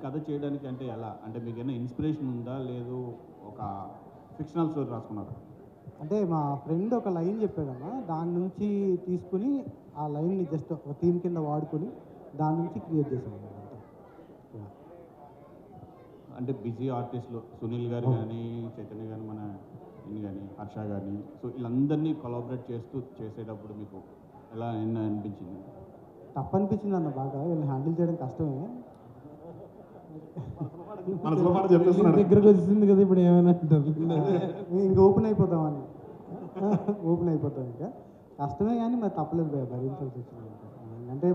కథ చేయడానికి అంటే ఎలా అంటే మీకు ఏమైనా ఇన్స్పిరేషన్ ఉందా లేదు ఒక ఫిక్షనల్ స్టోరీ రాసుకున్నారా? అంటే మా ఫ్రెండ్ ఒక లైన్ చెప్పాడన్న, దాని నుంచి తీసుకుని ఆ లైన్ని జస్ట్ ఒక థీమ్ కింద వాడుకొని దాని నుంచి క్రియేట్ చేశాను అన్నమాట. అంటే బిజీ ఆర్టిస్టులు సునీల్ గారు కానీ చైతన్య కానీ మన ఇన్ని కానీ హర్ష కానీ సో వీళ్ళందరినీ కొలాబరేట్ చేస్తూ చేసేటప్పుడు మీకు ఎలా అనిపించింది? తప్పనిపించింది అన్న, బాగా వీళ్ళని హ్యాండిల్ చేయడం కష్టమే. మనసులో మాట చెప్పేస్తున్నాడు. దగ్గరకు వచ్చింది కదా ఇప్పుడు ఏమైనా అంటారు. ఇంక ఓపెన్ అయిపోతామని ఓపెన్ అయిపోతాం. ఇంకా కష్టమే కానీ మరి తప్పలేదు భరించాల్సి వచ్చింది. అంటే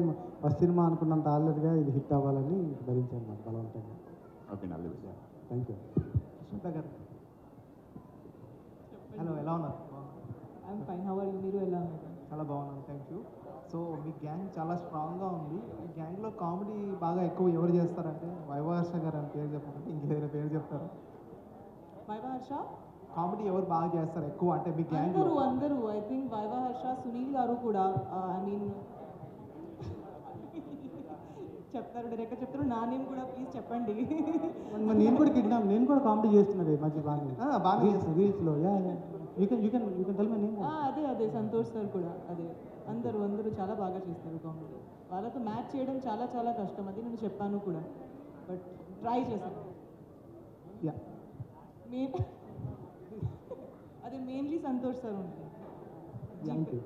ఫస్ట్ సినిమా అనుకున్నంత ఆల్రెడీగా ఇది హిట్ అవ్వాలని భరించాను మాట బలవంతంగా. ఓకే అండి, థ్యాంక్ యూ. సుష్మిత గారు హలో, ఎలా ఉన్నారు? I'm fine. How are you? మీరు ఎలా ఉన్నారు? చాలా బాగున్నాను, థ్యాంక్ యూ. సో మీ గ్యాంగ్ చాలా స్ట్రాంగ్గా ఉంది. ఈ గ్యాంగ్లో కామెడీ బాగా ఎక్కువ ఎవరు చేస్తారంటే వైవహర్ష గారు అని పేరు చెప్పారంటే ఇంకేదైనా పేరు చెప్తారా? వైవహర్ష కామెడీ ఎవరు బాగా చేస్తారు ఎక్కువ అంటే మీ గ్యాంగ్లో? అందరూ ఐ థింక్ వైవహర్ష, సునీల్ గారు కూడా ఐ మీన్ చెప్తారు, డైరెక్ట్గా చెప్తారు. నా నేమ్ కూడా ప్లీజ్ చెప్పండి. నేను కూడా కిడ్నాప్, నేను కూడా కామెడీ చేస్తున్నాను మంచి బాగా రీల్స్లో. You can tell my name. అదే సంతోష్ సార్ కూడా అదే. అందరూ చాలా బాగా చేస్తారు కామెడీ. వాళ్ళతో మ్యాచ్ చేయడం చాలా చాలా కష్టం, అది నేను చెప్పాను కూడా, బట్ ట్రై చేశాను. యా, అదే మెయిన్లీ సంతోష్ సార్ ఉంటుంది.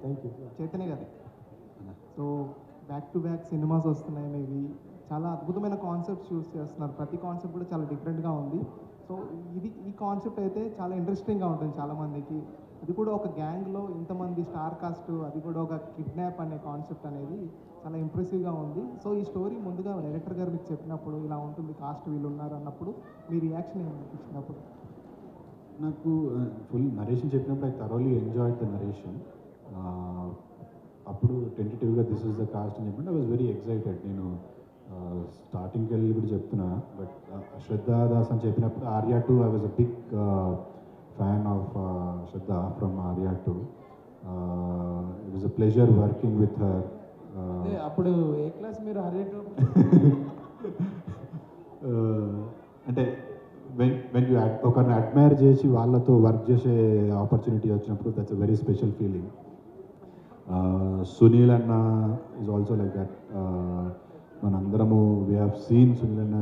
Thank you. Chaitanya garu, so back to back cinemas వస్తున్నాయి మీవి, చాలా అద్భుతమైన కాన్సెప్ట్స్ చూస్ చేస్తున్నారు. ప్రతి కాన్సెప్ట్ కూడా చాలా డిఫరెంట్గా ఉంది. సో ఈ కాన్సెప్ట్ అయితే చాలా ఇంట్రెస్టింగ్గా ఉంటుంది చాలామందికి. అది కూడా ఒక గ్యాంగ్లో ఇంతమంది స్టార్ కాస్ట్, అది కూడా ఒక కిడ్నాప్ అనే కాన్సెప్ట్ అనేది చాలా ఇంప్రెసివ్గా ఉంది. సో ఈ స్టోరీ ముందుగా డైరెక్టర్ గారు మీకు చెప్పినప్పుడు ఇలా ఉంటుంది, కాస్ట్ వీళ్ళు ఉన్నారు అన్నప్పుడు మీ రియాక్షన్ ఏమనిపించినప్పుడు? నాకు ఫుల్ నరేషన్ చెప్పినప్పుడు I thoroughly enjoyed the narration. అప్పుడు టెంటేటివ్గా దిస్ ఇస్ ద కాస్ట్ అని చెప్పండి, ఐ వాజ్ వెరీ ఎక్సైటెడ్. నేను స్టార్టింగ్కి వెళ్ళి కూడా చెప్తున్నా, బట్ శ్రద్ధాదాస్ అని చెప్పినప్పుడు Arya 2 I was a big fan of Shraddha from Arya 2. It was a pleasure working with her. అప్పుడు ఏ క్లాస్ మీరు అంటే వెన్ యూ ఒకరిని అడ్మైర్ చేసి వాళ్ళతో వర్క్ చేసే ఆపర్చునిటీ వచ్చినప్పుడు that's a very special feeling. Sunil అన్న ఈజ్ ఆల్సో లైక్ దట్. మనందరము వీ హ్యావ్ సీన్ సునీల్ అన్న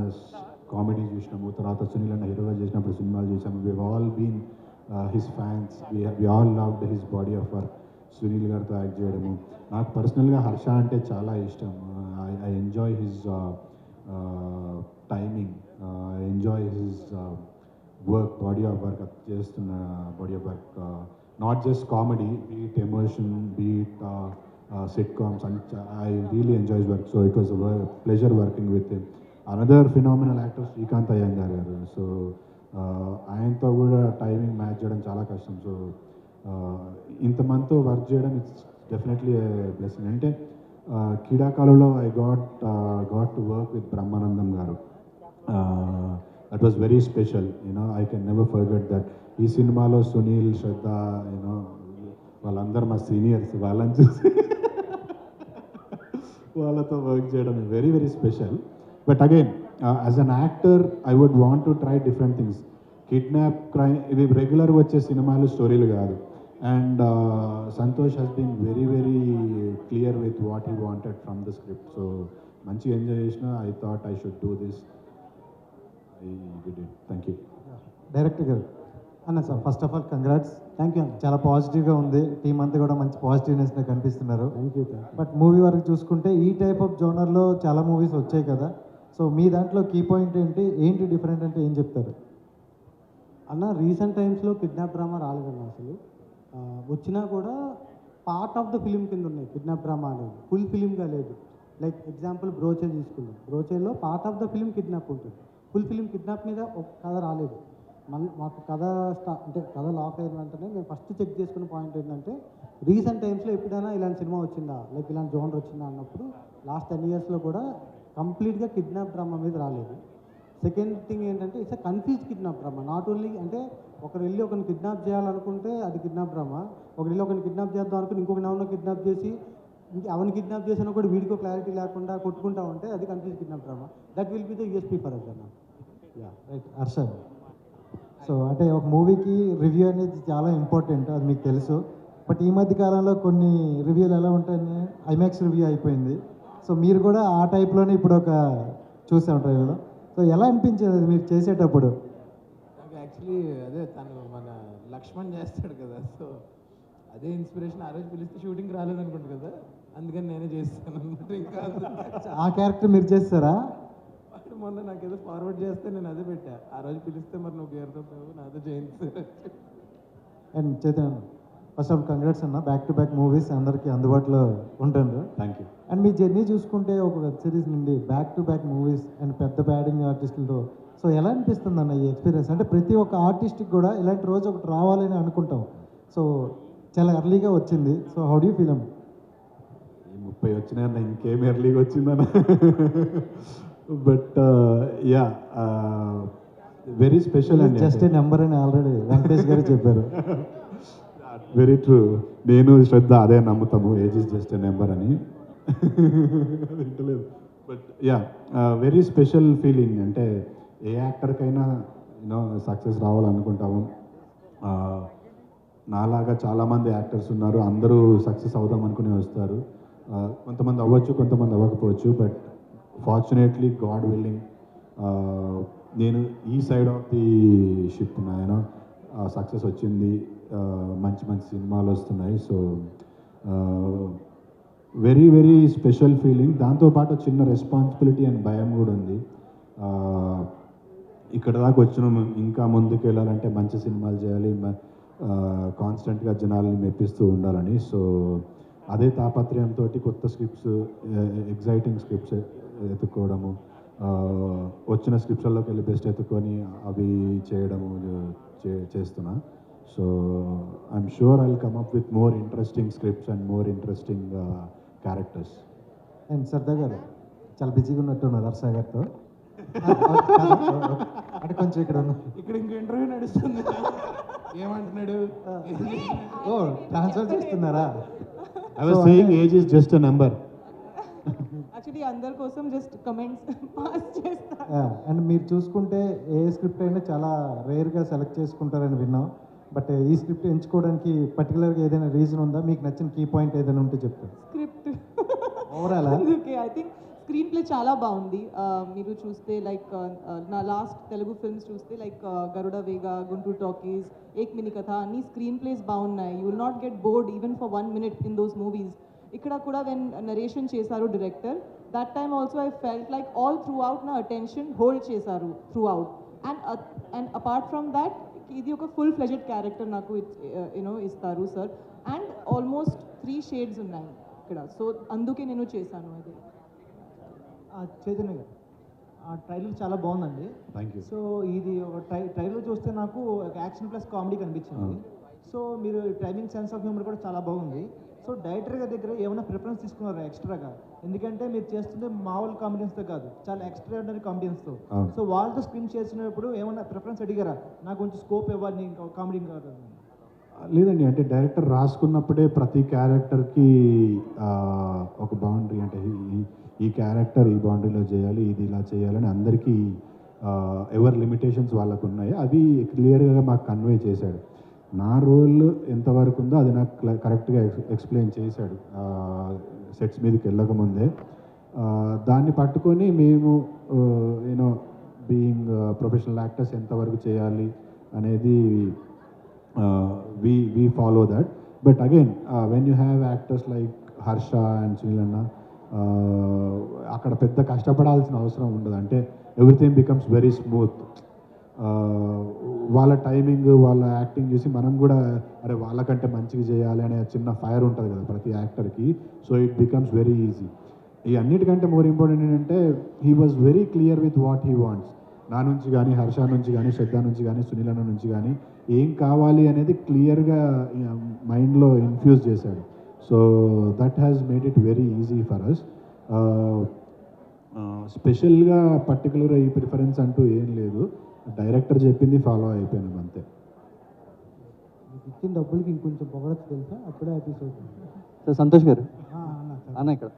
కామెడీ చూసినాము, తర్వాత సునీల్ అన్న హీరోగా చేసినప్పుడు సినిమాలు చూసాము. We all been his fans, we all loved his body of work. Sunil గారితో యాక్ట్ చేయడము నాకు పర్సనల్గా హర్ష అంటే చాలా ఇష్టం. I enjoy his timing, I enjoy his work, body of work చేస్తున్న body of work. Not just comedy, be it emotion, be it sitcoms, and I really enjoy his work. So it was a pleasure working with him. Another phenomenal actor, Srikanth Iyengar garu. So ఆయనతో కూడా timing match చేయడం చాలా కష్టం. So ఇంతమందితో work చేయడం it's definitely blessing. అంటే క్రీడాకాలంలో I got to work with Brahmanandam garu. That was very special. You know I can never forget that. ఈ సినిమాలో సునీల్, శ్రద్ధ, యూనో వాళ్ళందరూ మా సీనియర్స్, వాళ్ళని చూసి వాళ్ళతో వర్క్ చేయడం very very special. But again as an actor I would want to try different things. Kidnap, crime ఇవి రెగ్యులర్గా వచ్చే సినిమాలు, స్టోరీలు కాదు. And Santosh has been very very clear with what he wanted from the script. So మంచిగా enjoy చేసిన. I thought I should do this. Thank you. Director గారు అన్న sir, first of all congrats. Thank you అన్న. చాలా పాజిటివ్గా ఉంది, team అంతా కూడా మంచి పాజిటివ్నెస్గా కనిపిస్తున్నారు. Thank you. బట్ మూవీ వరకు చూసుకుంటే ఈ టైప్ ఆఫ్ జోనర్లో చాలా మూవీస్ వచ్చాయి కదా, సో మీ దాంట్లో కీ పాయింట్ ఏంటి డిఫరెంట్ అంటే ఏం చెప్తారు అన్న? రీసెంట్ టైమ్స్లో కిడ్నాప్ డ్రామా రాలేదన్న, అసలు వచ్చినా కూడా పార్ట్ ఆఫ్ ద ఫిలిం కింద ఉన్నాయి. కిడ్నాప్ డ్రామా అనేది ఫుల్ ఫిలింగా లేదు. లైక్ ఎగ్జాంపుల్ బ్రోచే తీసుకుందాం, బ్రోచేలో part of the film kidnap ఉంటుంది, ఫుల్ ఫిలిం కిడ్నాప్ మీద ఒక కథ రాలేదు. మాకు కథ అంటే కథ లాక్ అయిన వెంటనే మేము ఫస్ట్ చెక్ చేసుకున్న పాయింట్ ఏంటంటే రీసెంట్ టైమ్స్లో ఎప్పుడైనా ఇలాంటి సినిమా వచ్చిందా, లైక్ ఇలాంటి జోనర్ వచ్చిందా అన్నప్పుడు లాస్ట్ 10 ఇయర్స్లో కూడా కంప్లీట్గా కిడ్నాప్ డ్రామా మీద రాలేదు. సెకండ్ థింగ్ ఏంటంటే it's confuse kidnap drama. Not only అంటే ఒకరు వెళ్ళి ఒకరిని కిడ్నాప్ చేయాలనుకుంటే అది కిడ్నాప్ డ్రామా, ఒకరు వెళ్ళి ఒకరిని కిడ్నాప్ చేద్దాం అనుకుని ఇంకొక నవ్వును కిడ్నాప్ చేసి ఇంక అవన్నీ కిడ్నాప్ చేసినా కూడా వీడికో క్లారిటీ లేకుండా కొట్టుకుంటా ఉంటే అది confuse kidnap drama. That will be the USP for us అన్న. Yeah right Harshad. సో అంటే ఒక మూవీకి రివ్యూ అనేది చాలా ఇంపార్టెంట్, అది మీకు తెలుసు. బట్ ఈ మధ్య కాలంలో కొన్ని రివ్యూలు ఎలా ఉంటాయని ఐమాక్స్ రివ్యూ అయిపోయింది. సో మీరు కూడా ఆ టైప్లోనే ఇప్పుడు ఒక చూసాం ట్రైలర్లో. సో ఎలా అనిపించేది అది మీరు చేసేటప్పుడు? నాకు యాక్చువల్లీ అదే తను మన లక్ష్మణ్ చేస్తాడు కదా, సో అదే ఇన్స్పిరేషన్. ఆ రోజు పిలిస్తే షూటింగ్ రాలేదనుకుంటు కదా, అందుకని నేనే చేస్తాను అనమాట. ఇంకా ఆ క్యారెక్టర్ మీరు చేస్తారా? వాడు మొన్న నాకు ఏదో ఫార్వర్డ్ చేస్తే నేను అదే పెట్టా. ఆ రోజు పిలిస్తే మరి నువ్వు గేర్తో నాతో చేయించు. And Chaitanya, first of congrats అన్న, బ్యాక్ టు బ్యాక్ మూవీస్ అందరికీ అందుబాటులో ఉంటుంది. Thank you. And me journey చూసుకుంటే ఒక వెబ్ సిరీస్ నుండి back to back movies and పెద్ద బ్యాటింగ్ ఆర్టిస్టులతో, సో ఎలా అనిపిస్తుంది అన్న ఈ ఎక్స్పీరియన్స్? అంటే ప్రతి ఒక్క ఆర్టిస్ట్కి కూడా ఇలాంటి రోజు ఒకటి రావాలని అనుకుంటాం. సో చాలా ఎర్లీగా వచ్చింది. So how do feel um? ఈ 30 వచ్చినా ఇంకేం ఎర్లీగా వచ్చిందన్న. బట్ యా వెరీ స్పెషల్ అండి. జస్ట్ ఏ నెంబర్ అని ఆల్రెడీ వెంకటేష్ గారు చెప్పారు. Very true. నేను శ్రద్ధ అదే నమ్ముతాము, age is just a number అని. వింటలేదు. But yeah very special feeling. అంటే ఏ యాక్టర్కైనా యూనో సక్సెస్ రావాలనుకుంటాము. నాలాగా చాలామంది యాక్టర్స్ ఉన్నారు, అందరూ సక్సెస్ అవుదాం అనుకుని వస్తారు. కొంతమంది అవ్వచ్చు, కొంతమంది అవ్వకపోవచ్చు. బట్ ఫార్చునేట్లీ గాడ్ విల్లింగ్ నేను ఈ సైడ్ ఆఫ్ ది షిప్ నాయన సక్సెస్ వచ్చింది. మంచి మంచి సినిమాలు వస్తున్నాయి. So very very special feeling. దాంతోపాటు చిన్న రెస్పాన్సిబిలిటీ అండ్ భయం కూడా ఉంది. ఇక్కడ దాకా వచ్చినాము, ఇంకా ముందుకు వెళ్ళాలంటే మంచి సినిమాలు చేయాలి, కాన్స్టెంట్గా జనాల్ని మెప్పిస్తూ ఉండాలని. సో అదే తాపత్రయంతో కొత్త స్క్రిప్ట్స్, ఎగ్జైటింగ్ స్క్రిప్ట్స్ ఎత్తుక్కోవడము, వచ్చిన స్క్రిప్ట్స్లోకి వెళ్ళి బెస్ట్ ఎత్తుకొని అవి చేయడము చేస్తున్నా. So I'm sure I will come up with more interesting scripts and more interesting characters. And Shraddha garu చాలా బిజీగా ఉన్నట్టున్నారు హర్ష గారితో. అంటే కొంచెం ఇక్కడ ఉన్న ఇక్కడ ఇంకో ఇంటర్వ్యూ నడుస్తుంది. ఏమంటున్నాడు? ఓ ట్రాన్స్ఫర్ చేస్తున్నారా? I was saying age is just a number. Actually అందరి కోసం జస్ట్ కమెంట్స్ పాస్ చేస్తాను. అండ్ మీరు చూసుకుంటే ఏ స్క్రిప్ట్ అయినా చాలా రేర్గా సెలెక్ట్ చేసుకుంటారని విన్నాం. బట్ ఈ స్క్రిప్ట్ ఎంచుకోవడానికి పర్టికులర్గా ఏదైనా రీజన్ ఉందా? మీకు నచ్చిన కీ పాయింట్ ఏదైనా ఉంటే చెప్తారు. స్క్రిప్ట్ ఓవరాల్ అందుకే ఐ థింక్ స్క్రీన్ ప్లే చాలా బాగుంది. మీరు చూస్తే లైక్ నా లాస్ట్ తెలుగు ఫిల్మ్స్ చూస్తే లైక్ గరుడ వేగ, గుంటూరు టాకీస్, ఏక్ మినీ కథ, అన్ని స్క్రీన్ ప్లేస్ బాగున్నాయి. You will not get bored even for 1 minute in those movies. ఇక్కడ కూడా వెన్ నరేషన్ చేశారు director, that time also I felt like all through out నా అటెన్షన్ హోల్డ్ చేశారు through out. And apart from that ఇది ఒక full fledged character నాకు you know ఇస్తారు sir. And almost 3 shades ఉన్నాయి ఇక్కడ. సో అందుకే నేను చేశాను అది. చైతన్య గారు, ఆ ట్రైలర్ చాలా బాగుందండి. Thank you. సో ఇది ఒక ట్రైలర్ చూస్తే నాకు యాక్షన్ ప్లస్ కామెడీ కనిపించింది. సో మీరు టైమింగ్ సెన్స్ ఆఫ్ హ్యూమర్ కూడా చాలా బాగుంది. సో డైరెక్టర్ గారి దగ్గర ఏమైనా ప్రిఫరెన్స్ తీసుకున్నారా ఎక్స్ట్రాగా? ఎందుకంటే మీరు చేస్తుంటే మామూలు కామెడియన్స్తో కాదు, చాలా ఎక్స్ట్రాడినరీ కామెడియన్స్తో. సో వాళ్ళతో స్క్రీన్ చేసినప్పుడు ఏమైనా ప్రిఫరెన్స్ అడిగారా? నాకు కొంచెం స్కోప్ ఇవ్వాలి ఇంకా కామెడీ కాదు. లేదండి, అంటే డైరెక్టర్ రాసుకున్నప్పుడే ప్రతి క్యారెక్టర్కి ఒక బౌండరీ, అంటే ఈ క్యారెక్టర్ ఈ బౌండరీలో చేయాలి, ఇది ఇలా చేయాలని అందరికీ ఎవరి లిమిటేషన్స్ వాళ్ళకు ఉన్నాయి. అవి క్లియర్గా మాకు కన్వే చేశాడు. నా రోల్ ఎంతవరకు ఉందో అది నాకు కరెక్ట్గా ఎక్స్ప్లెయిన్ చేశాడు సెట్స్ మీదకి వెళ్ళకముందే. దాన్ని పట్టుకొని మేము యూనో బీయింగ్ ప్రొఫెషనల్ యాక్టర్స్ ఎంతవరకు చేయాలి అనేది we follow that. But again, when you have actors like Harsha and Sunil Anna, అక్కడ పెద్ద కష్టపడాల్సిన అవసరం ఉండదు. అంటే ఎవ్రీథింగ్ బికమ్స్ వెరీ స్మూత్. వాళ్ళ టైమింగ్, వాళ్ళ యాక్టింగ్ చూసి మనం కూడా అరే వాళ్ళకంటే మంచిగా చేయాలి అనే చిన్న ఫైర్ ఉంటుంది కదా ప్రతి యాక్టర్కి. So it becomes very easy. ఈ అన్నిటికంటే మోర్ ఇంపార్టెంట్ ఏంటంటే he was very clear with what he wants. నా నుంచి కానీ, హర్ష నుంచి కానీ, శ్రద్ధ నుంచి కానీ, సునీల్ అన్న నుంచి కానీ ఏం కావాలి అనేది క్లియర్గా మైండ్లో ఇన్ఫ్యూజ్ చేశాడు. So that has made it very easy for us. స్పెషల్గా పర్టికులర్గా ఈ ప్రిఫరెన్స్ అంటూ ఏం లేదు. డైరెక్టర్ చెప్పింది ఫాలో అయిపోయినాం అంతే. ఇచ్చిన డబ్బులకి ఇంకొంచెం పొగడచ్చు తెలుసా? అప్పుడే ఎపిసోడ్. సార్ సంతోష్ గారు, అన్న అన్న ఇక్కడ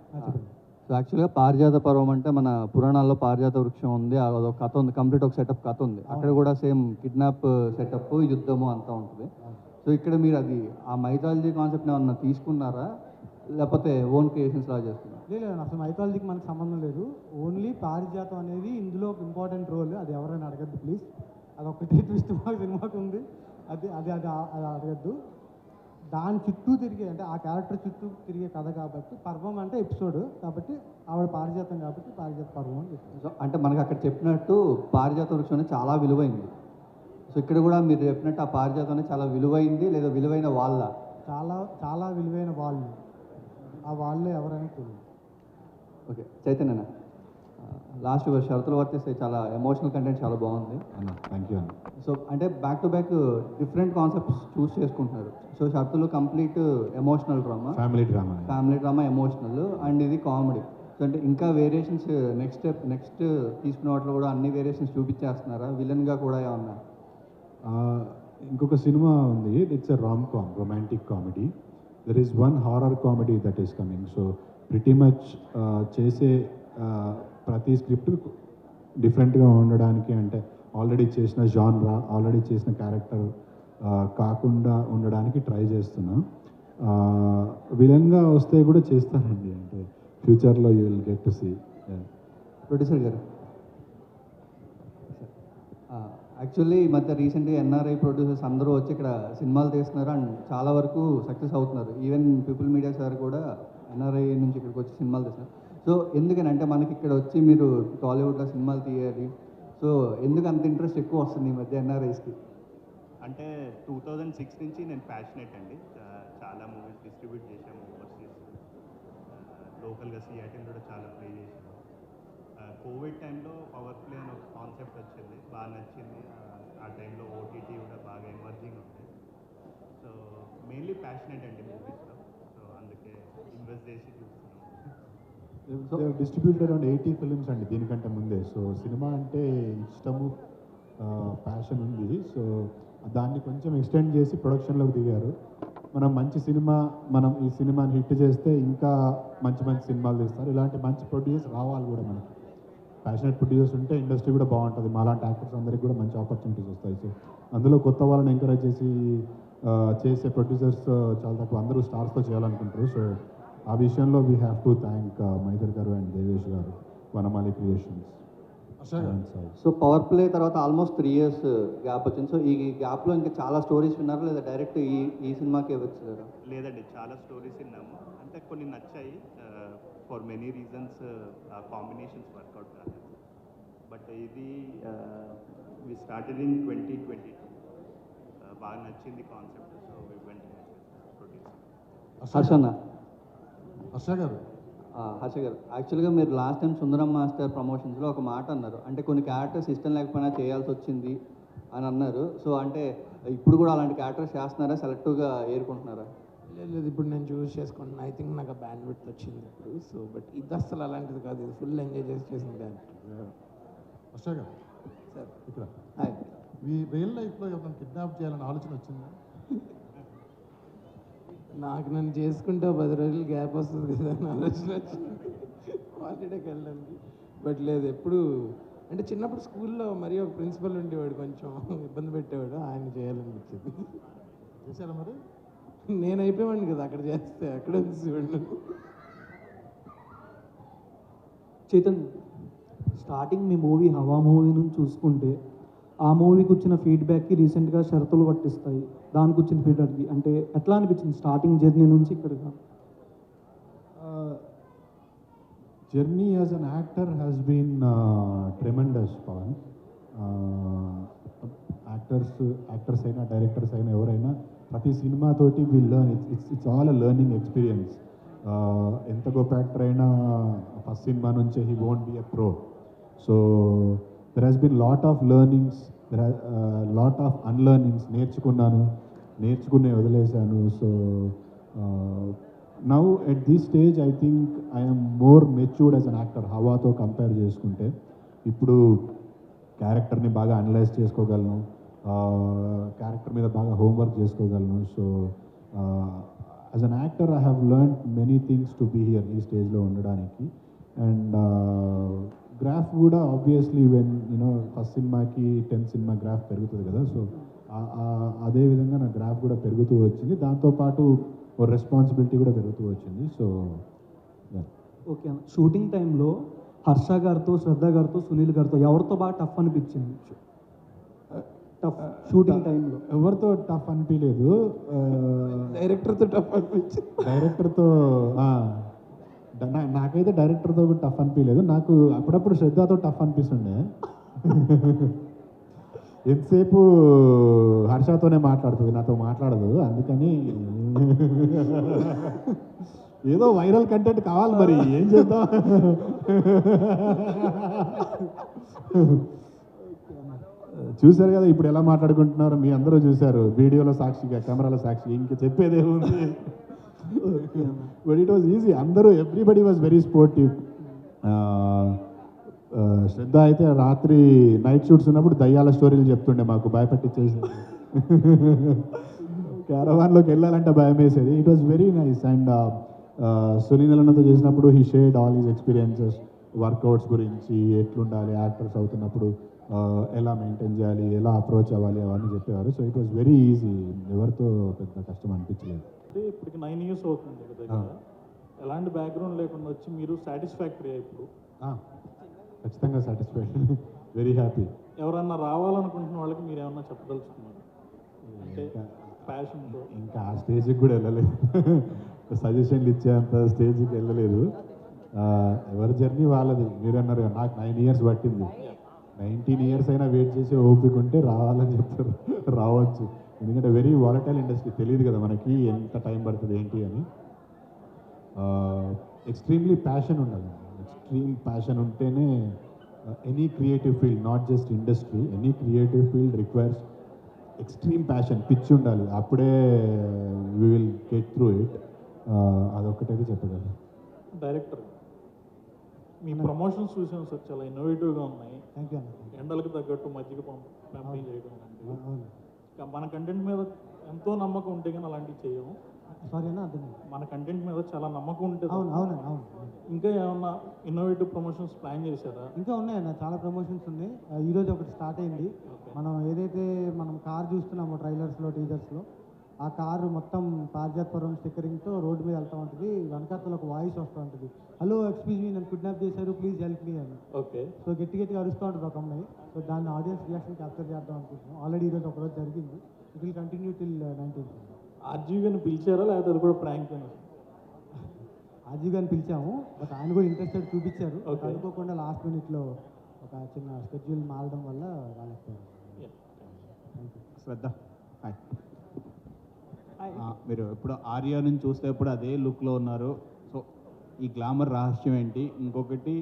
సో యాక్చువల్గా పారిజాత పర్వం అంటే మన పురాణాల్లో పారిజాత వృక్షం ఉంది, అదొక కథ ఉంది, కంప్లీట్ ఒక సెటప్ కథ ఉంది. అక్కడ కూడా సేమ్ కిడ్నాప్ సెటప్, యుద్ధము అంతా ఉంటుంది. సో ఇక్కడ మీరు అది ఆ మైథాలజీ కాన్సెప్ట్ ఏమన్నా తీసుకున్నారా, లేకపోతే ఓన్ క్రియేషన్స్ లా చేస్తున్నారా? లేదు అసలు మైథాలజీకి మనకు సంబంధం లేదు. ఓన్లీ పారిజాతం అనేది ఇందులో ఒక ఇంపార్టెంట్ రోల్. అది ఎవరైనా అడగద్దు ప్లీజ్. అదొకటి ట్విస్ట్ మాకు సినిమాకు ఉంది. అది అది అది అది అడగద్దు. దాని చుట్టూ తిరిగే, అంటే ఆ క్యారెక్టర్ చుట్టూ తిరిగే కథ కాబట్టి, పర్వం అంటే ఎపిసోడ్ కాబట్టి ఆవిడ పారిజాతం కాబట్టి పారిజాత పర్వం అని చెప్తాను. సో అంటే మనకి అక్కడ చెప్పినట్టు పారిజాత వృక్షం అనేది చాలా విలువైంది. సో ఇక్కడ కూడా మీరు చెప్పినట్టు ఆ పారిజాతం అనేది చాలా విలువైంది, లేదా విలువైన వాళ్ళ? చాలా చాలా విలువైన వాళ్ళు. ఆ వాళ్ళే ఎవరైనా తెలియదు. ఓకే చైతన్య, లాస్ట్ షరతులు వర్తిస్తే చాలా ఎమోషనల్ కంటెంట్ చాలా బాగుంది అన్న. థ్యాంక్ యూ అన్న. సో అంటే back to back different concepts choose చేసుకుంటున్నారు. సో షరతులు complete emotional drama, family drama, emotional, and ఇది కామెడీ. సో అంటే ఇంకా వేరియేషన్స్ నెక్స్ట్ తీసుకునే వాటిలో కూడా అన్ని వేరియేషన్స్ చూపించేస్తున్నారా? విలన్గా కూడా ఏమన్నా? ఇంకొక సినిమా ఉంది, it's a romantic comedy. There is one horror comedy that is coming. So pretty much చేసే ప్రతి స్క్రిప్ట్ డిఫరెంట్గా ఉండడానికి, అంటే ఆల్రెడీ చేసిన జాన్రా, ఆల్రెడీ చేసిన క్యారెక్టర్ కాకుండా ఉండడానికి ట్రై చేస్తున్నా. విలన్గా వస్తే కూడా చేస్తానండి, అంటే ఫ్యూచర్లో you will get to see. Producer గారు, యాక్చువల్లీ ఈ మధ్య రీసెంట్గా ఎన్ఆర్ఐ ప్రొడ్యూసర్స్ అందరూ వచ్చి ఇక్కడ సినిమాలు తీస్తున్నారు అండ్ చాలా వరకు సక్సెస్ అవుతున్నారు. ఈవెన్ పీపుల్ మీడియా సార్ కూడా ఎన్ఆర్ఐ నుంచి ఇక్కడికి వచ్చి సినిమాలు తీస్తున్నారు. సో ఎందుకని అంటే మనకి ఇక్కడ వచ్చి మీరు టాలీవుడ్లో సినిమాలు తీయాలి, సో ఎందుకు అంత ఇంట్రెస్ట్ ఎక్కువ వస్తుంది ఈ మధ్య ఎన్ఆర్ఐస్కి? అంటే 2006 నుంచి నేను ప్యాషనేట్ అండి. చాలా మూవీస్ డిస్ట్రిబ్యూట్ చేశాము ఓవర్సీస్, లోకల్గా సియాటిల్ కూడా చాలా ప్లే చేశాము. కోవిడ్ టైంలో పవర్ ప్లే అని ఒక కాన్సెప్ట్ వచ్చింది, బాగా నచ్చింది. ఆ టైంలో ఓటీటీ కూడా బాగా ఎమర్జింగ్ ఉంది. సో మెయిన్లీ ప్యాషనేట్ అండి మూవీస్లో, సో అందుకే ఇన్వెస్ట్ చేసి చూస్తున్నాం. డిస్ట్రిబ్యూటెడ్ అరౌండ్ 80 ఫిలిమ్స్ అండి దీనికంటే ముందే. సో సినిమా అంటే ఇష్టము, ప్యాషన్ ఉంది. సో దాన్ని కొంచెం ఎక్స్టెండ్ చేసి ప్రొడక్షన్లోకి దిగారు. మనం ఈ సినిమాని హిట్ చేస్తే ఇంకా మంచి సినిమాలు తీస్తారు. ఇలాంటి మంచి ప్రొడ్యూసర్స్ రావాలి కూడా మనకి. ప్యాషనెట్ ప్రొడ్యూసర్స్ ఉంటే ఇండస్ట్రీ కూడా బాగుంటుంది. మాలాంటి యాక్టర్స్ అందరికీ కూడా మంచి ఆపర్చునిటీస్ వస్తాయి. సో అందులో కొత్త వాళ్ళని ఎంకరేజ్ చేసి చేసే ప్రొడ్యూసర్స్ చాలా తక్కువ, అందరూ స్టార్స్తో చేయాలనుకుంటారు. సో ఆ విషయంలో వీ హ్యావ్ టు థ్యాంక్ మైథర్ గారు అండ్ దేవేష్ గారు, వనమాలి క్రియేషన్స్. సో పవర్ ప్లే తర్వాత ఆల్మోస్ట్ 3 years గ్యాప్ వచ్చింది. సో ఈ గ్యాప్లో ఇంకా చాలా స్టోరీస్ విన్నారా, లేదా డైరెక్ట్ ఈ సినిమాకే వచ్చారా? లేదండి, చాలా స్టోరీస్ విన్నాము. అంటే కొన్ని నచ్చాయి, ఫర్ మెనీ రీజన్స్ ఆ కాంబినేషన్స్ వర్కౌట్ కాలేదు. బట్ ఇది వి స్టార్టెడ్ ఇన్ 2022. బాగా నచ్చింది కాన్సెప్ట్. సో వి వెంట్ హర్షన్న. హర్ష గారు, యాక్చువల్గా మీరు లాస్ట్ టైం సుందరం మాస్టర్ ప్రమోషన్స్లో ఒక మాట అన్నారు, అంటే కొన్ని క్యారెక్టర్స్ ఇష్టం లేకపోయినా చేయాల్సి వచ్చింది అని అన్నారు. సో అంటే ఇప్పుడు కూడా అలాంటి క్యారెక్టర్స్ చేస్తున్నారా, సెలెక్టివ్గా ఏరుకుంటున్నారా? లేదు, ఇప్పుడు నేను చూస్ చేసుకుంటున్నాను. ఐ థింక్ నాకు బ్యాండ్ విడ్త్ వచ్చింది ఇప్పుడు. సో బట్ ఇది అసలు అలాంటిది కాదు, ఇది ఫుల్ ఎంజాయ్ చేసిన క్యారెక్టర్. హర్ష గారు సార్ ఇక్కడ హాయ్. మీ రియల్ లైఫ్లో ఎవరైనా కిడ్నాప్ చేయాలని ఆలోచన వచ్చిందా? నాకు నన్ను చేసుకుంటే 10 రోజులు గ్యాప్ వస్తుంది కదా అని ఆలోచన వచ్చింది హాలిడేకి వెళ్ళడానికి. బట్ లేదు, ఎప్పుడు అంటే చిన్నప్పుడు స్కూల్లో మరీ ఒక ప్రిన్సిపల్ ఉండేవాడు, కొంచెం ఇబ్బంది పెట్టేవాడు, ఆయన చేయాలనిపించింది. చేశారా మరి? నేను అయిపోయాను కదా అక్కడ చేస్తే, అక్కడ చూడండి. చైతన్, స్టార్టింగ్ మీ మూవీ హవా మూవీ నుంచి చూసుకుంటే ఆ మూవీకి వచ్చిన ఫీడ్బ్యాక్కి రీసెంట్గా షరతులు పట్టిస్తాయి దానికి వచ్చిన ఫీడ్బ్యాక్కి అంటే ఎట్లా అనిపించింది స్టార్టింగ్ జర్నీ నుంచి ఇక్కడికి? Journey as an actor has been tremendous Pawan. Actors అయినా డైరెక్టర్స్ అయినా ఎవరైనా ప్రతి సినిమాతోటి will learn. It's all a learning experience. ఎంత గొప్ప యాక్టర్ అయినా ఫస్ట్ సినిమా నుంచే he won't be a pro. So there has been lot of learnings, lot of unlearnings. నేర్చుకునే వదిలేశాను. So now at this stage I think I'm more matured as an actor. హవాతో compare చేసుకుంటే ఇప్పుడు క్యారెక్టర్ని బాగా analyse చేసుకోగలను, character మీద బాగా హోంవర్క్ చేసుకోగలను. So as an actor I have learn many things to be here ఈ స్టేజ్లో ఉండడానికి. అండ్ గ్రాఫ్ కూడా ఆబ్వియస్లీ వెన్ యూనో ఫస్ట్ సినిమాకి 10th సినిమా గ్రాఫ్ పెరుగుతుంది కదా, సో అదేవిధంగా నా గ్రాఫ్ కూడా పెరుగుతూ వచ్చింది. దాంతోపాటు ఓ రెస్పాన్సిబిలిటీ కూడా పెరుగుతూ వచ్చింది. సో ఓకే అన్న, షూటింగ్ టైంలో హర్ష గారితో, శ్రద్ధ గారితో, సునీల్ గారితో ఎవరితో బాగా టఫ్ అనిపించింది? టఫ్ షూటింగ్ టైంలో ఎవరితో టఫ్ అనిపించలేదు. డైరెక్టర్తో టఫ్ అనిపించింది. డైరెక్టర్తో నాకైతే డైరెక్టర్తో కూడా టఫ్ అనిపించలేదు. నాకు అప్పుడప్పుడు శ్రద్ధతో టఫ్ అనిపిస్తుండే. ఎంతసేపు హర్షతోనే మాట్లాడుతుంది, నాతో మాట్లాడదు. అందుకని ఏదో వైరల్ కంటెంట్ కావాలి, మరి ఏం చేద్దాం. చూశారు కదా ఇప్పుడు ఎలా మాట్లాడుకుంటున్నారు, మీ అందరూ చూశారు వీడియోలో సాక్షిగా, కెమెరాలో సాక్షి. ఇంక చెప్పేదేముంది. But it was easy. అందరూ ఎవ్రీబడి వాజ్ వెరీ స్పోర్టివ్. శ్రద్ధ అయితే రాత్రి నైట్ షూట్స్ ఉన్నప్పుడు దయ్యాల స్టోరీలు చెప్తుండే, మాకు భయపెట్టించేసి. క్యారవాన్లోకి వెళ్ళాలంటే భయం వేసేది. It was very nice. And సునీలతో చేసినప్పుడు he shared all his experiences, workouts గురించి, ఎట్లుండాలి యాక్టర్స్ అవుతున్నప్పుడు, ఎలా మెయింటైన్ చేయాలి, ఎలా అప్రోచ్ అవ్వాలి, అవన్నీ చెప్పేవారు. So it was very easy. ఎవరితో పెద్ద కష్టం అనిపించలేదు. అంటే ఇప్పటికి 9 years అవుతుంది కదా, ఎలాంటి బ్యాక్గ్రౌండ్ లేకుండా వచ్చి మీరు సాటిస్ఫాక్టరీ ఇప్పుడు? ఖచ్చితంగా సాటిస్ఫైడ్, వెరీ హ్యాపీ. ఎవరన్నా రావాలనుకుంటున్న వాళ్ళకి మీరు ఏమన్నా చెప్పదలుచుకున్నారు అంటే ప్యాషన్తో? ఇంకా ఆ స్టేజ్కి కూడా వెళ్ళలేదు. సజెషన్లు ఇచ్చేంత స్టేజ్కి వెళ్ళలేదు. ఎవరి జర్నీ వాళ్ళది. మీరు అన్నారు కదా, నాకు 9 years పట్టింది. 19 years అయినా వెయిట్ చేసి ఓపిక ఉంటే రావాలని చెప్తారు, రావచ్చు. ఎందుకంటే వెరీ వాలటైల్ ఇండస్ట్రీ, తెలియదు కదా మనకి ఎంత టైం పడుతుంది ఏంటి అని. ఎక్స్ట్రీమ్లీ ప్యాషన్ ఉండాలి. ఎక్స్ట్రీమ్ ప్యాషన్ ఉంటేనే any creative field, not just industry, any creative field requires extreme passion, pitch ఉండాలి. అప్పుడే we will get through it. అదొక్కటైతే చెప్పగలను. డైరెక్టర్, మీ ప్రమోషన్స్ చూసాను సార్, చాలా ఇన్నోవేటివ్గా ఉన్నాయి. Thank you. ఎండలకు తగ్గట్టు మజ్జిగ పంపిణీ చేయడం లాంటివి. మన కంటెంట్ మీద ఎంతో నమ్మకం ఉంటే కానీ అలాంటివి చేయము. సారీ అన్న, అర్థం. మన కంటెంట్ మీద చాలా నమ్మకం ఉంటుంది. అవునండి, అవును. ఇంకా ఏమన్నా ఇన్నోవేటివ్ ప్రమోషన్స్ ప్లాన్ చేశారా? ఇంకా ఉన్నాయన్న, చాలా ప్రమోషన్స్ ఉన్నాయి. ఈరోజు ఒకటి స్టార్ట్ అయింది. మనం ఏదైతే మనం కార్ చూస్తున్నామో ట్రైలర్స్లో, టీజర్స్లో, ఆ కారు మొత్తం పారిజాతపురం స్టిక్కరింగ్తో రోడ్డు మీద వెళ్తూ ఉంటుంది. వెనకాతలో ఒక వాయిస్ వస్తూ ఉంటుంది, హలో ఎక్స్క్యూజ్ మీ, నన్ను కిడ్నాప్ చేశారు, ప్లీజ్ హెల్ప్ మీ అని. ఓకే. సో గట్టిగా అరుస్తూ ఉంటుంది ఒక అమ్మాయి. సో దాన్ని ఆడియన్స్ రియాక్షన్ క్యాప్చర్ చేద్దాం అనుకుంటున్నాం. ఆల్రెడీ ఈరోజు ఒకరోజు జరిగింది. It will continue till 19th. RGV గారిని పిలిచారా లేకపోతే అది కూడా ప్రాంక్? ఆర్జీవి గారిని పిలిచాము, బట్ ఆయన కూడా ఇంట్రెస్టెడ్ చూపించారు. అనుకోకుండా లాస్ట్ మినిట్లో ఒక చిన్న షెడ్యూల్ మారడం వల్ల రాలేకపోయారు. శ్రద్ధ, హాయ్. మీరు ఇప్పుడు ఆర్యా నుంచి చూస్తే ఇప్పుడు అదే లుక్లో ఉన్నారు. సో ఈ గ్లామర్ రహస్యం ఏంటి? ఇంకొకటి,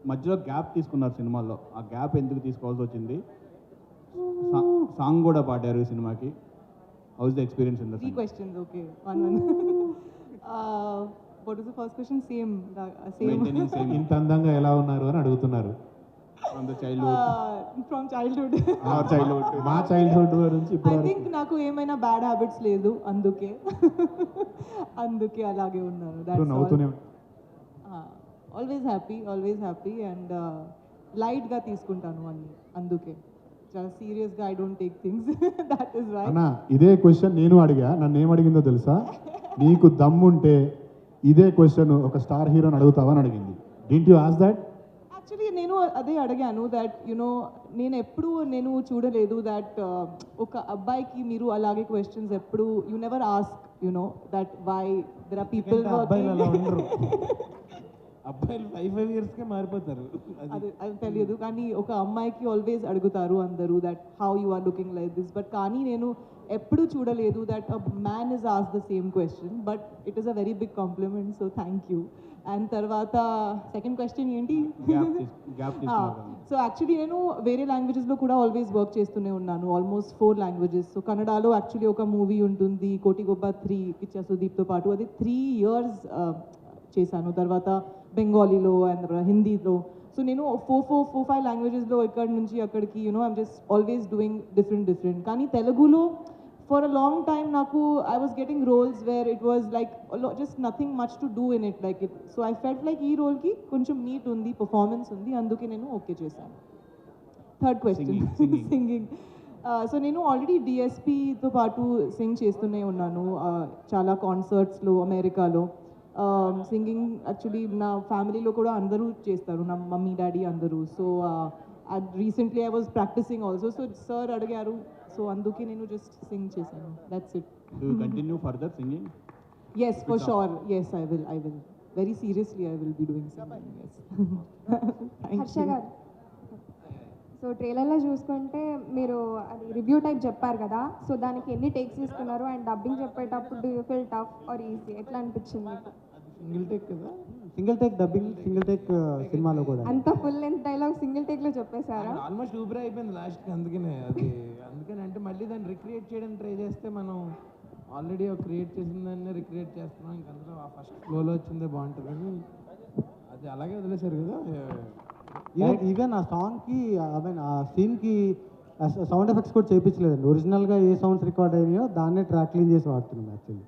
మధ్యలో గ్యాప్ తీసుకున్నారు సినిమాల్లో, ఆ గ్యాప్ ఎందుకు తీసుకోవాల్సి వచ్చింది? సాంగ్ కూడా పాడారు ఈ సినిమాకి. How is the experience in the Three questions, okay. One. What is the first question? Same. Maintaining same. ఇంత అందంగా ఎలా ఉన్నారు అని అడుగుతున్నారు. From the childhood. From childhood. Our childhood. మా చైల్డ్హుడ్ నుంచి I ఇప్పుడు think నాకు ఏమైనా బ్యాడ్ హ్యాబిట్స్ లేదు, అందుకే అలాగే ఉన్నాను. నవ్వుతూనే ఆల్వేస్ హ్యాపీ అండ్ లైట్గా తీసుకుంటాను అన్ని, అందుకే చాలా సీరియస్గా I don't take things. That is right. అన్న ఇదే క్వశ్చన్ నేను అడిగా. నన్ను ఏమడిగిందో తెలుసా? నీకు దమ్ముంటే ఇదే క్వశ్చన్ ఒక స్టార్ హీరోని అడుగుతావా అని అడిగింది. Didn't you ask that? Actually నేను అదే అడిగాను, దట్ నేను ఎప్పుడు చూడలేదు దట్ ఒక అబ్బాయికి మీరు అలాగే క్వశ్చన్స్ ఎప్పుడు you never ask that why there are people. అబ్బాయిలు అలా ఉండరు. అబ్బాయిలు 5 yearsకే మారిపోతారు. అది తెలియదు, కానీ ఒక అమ్మాయికి ఆల్వేస్ అడుగుతారు అందరూ that how you are looking like this. But కానీ నేను ఎప్పుడు చూడలేదు that a man is ask the same question. But it is a very big compliment, so thank you. And తర్వాత సెకండ్ క్వశ్చన్ ఏంటి? గ్యాప్ సో యాక్చువల్లీ నేను వేరే లాంగ్వేజెస్లో కూడా ఆల్వేస్ వర్క్ చేస్తూనే ఉన్నాను, ఆల్మోస్ట్ 4 languages. సో కన్నడలో యాక్చువల్లీ ఒక మూవీ ఉంటుంది, కోటిగొబ్బ 3, కిచ్చా సుదీప్తో పాటు, అది 3 years చేశాను. తర్వాత బెంగాలీలో అండ్ హిందీలో. సో నేను 4-5 languagesలో ఇక్కడి నుంచి అక్కడికి I'm just always doing different. కానీ తెలుగులో for a long time naku I was getting roles where it was like just nothing much to do in it, like it, so I felt like ee role ki koncham neat undi, performance undi, anduke nenu okay chesanu. Third question. Singing. So నేను already డిఎస్పితో పాటు సింగ్ చేస్తూనే ఉన్నాను చాలా కాన్సర్ట్స్లో అమెరికాలో. Singing actually నా ఫ్యామిలీలో కూడా అందరూ చేస్తారు, నా మమ్మీ డాడీ అందరూ. So recently I was practising also. So sir అడిగారు, సో అందుకే నేను జస్ట్ సింగ్ చేశాను. That's it. Do you continue further singing? Yes, for sure. Yes, I will. Very seriously, I will be doing singing. Yes. Thank Harsha you. గారు, so ట్రైలర్లో చూసుకుంటే మీరు అది review type చెప్పారు కదా, సో దానికి ఎన్ని టేక్స్ తీసుకున్నారు అండ్ డబ్బింగ్ చెప్పేటప్పుడు do you feel tough or easy, ఎట్లా అనిపించింది మీకు? సింగిల్ టేక్ కదా, single take dubbing, single take సినిమాలో కూడా అంత ఫుల్ లెంత్ డైలాగ్ సింగిల్ టేక్లో చెప్పేశారా? ఆల్మోస్ట్ ఊపిరి అయిపోయింది లాస్ట్కి. అందుకని అంటే మళ్ళీ దాన్ని రిక్రియేట్ చేయడానికి ట్రై చేస్తే మనం ఆల్రెడీ క్రియేట్ చేసిన దాన్ని రిక్రియేట్ చేస్తున్నాం. ఇంక అందులో ఆ ఫస్ట్ ఫ్లోలో వచ్చిందే బాగుంటుంది అని అది అలాగే వదిలేశారు కదా. ఈవెన్ ఆ సాంగ్కి ఐ మీన్ ఆ సీన్కి సౌండ్ ఎఫెక్ట్స్ కూడా చేయించలేదండి. ఒరిజినల్గా ఏ సౌండ్స్ రికార్డ్ అయినాయో దాన్నే ట్రాక్ క్లీన్ చేసి వాడుతున్నాం యాక్చువల్లీ.